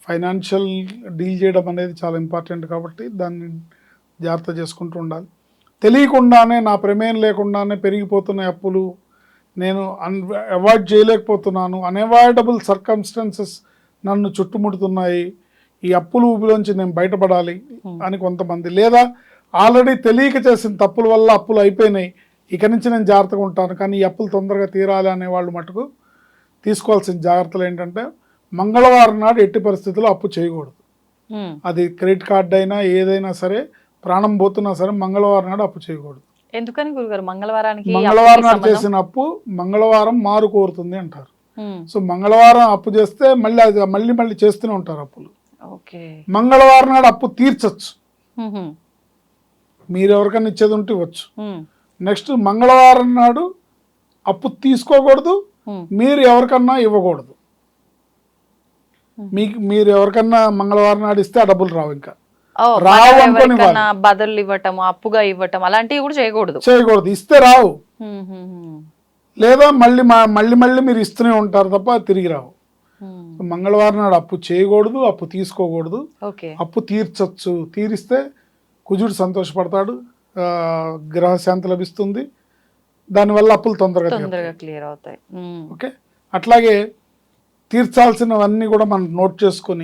Financial deal చేయడం అనేది చాలా ఇంపార్టెంట్ కాబట్టి దాన్ని జాగ్రత్త చేసుకుంటూ ఉండాలి. తెలియకుండానే నా ప్రమేయం లేకుండానే పెరిగిపోతున్న అప్పులు నేను అవాయిడ్ చేయలేకపోతున్నాను, అన్అవాయిడబుల్ సర్కమ్స్టెన్సెస్ నన్ను చుట్టుముడుతున్నాయి, ఈ అప్పుల ఊబిలోంచి నేను బయటపడాలి అని కొంతమంది, లేదా ఆల్రెడీ తెలియక చేసిన తప్పుల వల్ల అప్పులు అయిపోయినాయి, ఇక నుంచి నేను జాగ్రత్తగా ఉంటాను కానీ ఈ అప్పులు తొందరగా తీరాలి అనే వాళ్ళు మటుకు తీసుకోవాల్సిన జాగ్రత్తలు ఏంటంటే మంగళవారం నాడు ఎట్టి పరిస్థితుల్లో అప్పు చేయకూడదు. అది క్రెడిట్ కార్డ్ అయినా ఏదైనా సరే, ప్రాణం పోతున్నా సరే మంగళవారం నాడు అప్పు చేయకూడదు. ఎందుకని గురుగారు మంగళవారం నాడు చేసిన అప్పు మంగళవారం మారు కోరుతుంది అంటారు. సో మంగళవారం అప్పు చేస్తే మళ్ళీ అది మళ్ళీ చేస్తూనే ఉంటారు అప్పులు. మంగళవారం నాడు అప్పు తీర్చచ్చు, మీరు ఎవరికైనా ఇచ్చేది ఉంటే ఇవ్వచ్చు. నెక్స్ట్ మంగళవారం నాడు అప్పు తీసుకోకూడదు, మీరు ఎవరికన్నా ఇవ్వకూడదు. మీరు ఎవరికన్నా మంగళవారం నాడు ఇస్తే ఆ డబ్బులు రావు, ఇంకా రావు అనుకోని బదులు ఇవ్వటం, అప్పుగా ఇవ్వటం అలాంటివి కూడా చేయకూడదు. ఇస్తే రావు, లేదా మళ్ళీ మీరు ఇస్తూనే ఉంటారు తప్ప తిరిగి రావు. మంగళవారం నాడు అప్పు చేయకూడదు, అప్పు తీసుకోకూడదు. అప్పు తీర్చచ్చు, తీరిస్తే కుజుడు సంతోషపడతాడు, గ్రహశాంతి లభిస్తుంది, దానివల్ల అప్పులు తొందరగా క్లియర్ అవుతాయి. ఓకే, అట్లాగే తీర్చాల్సినవన్నీ కూడా మనం నోట్ చేసుకొని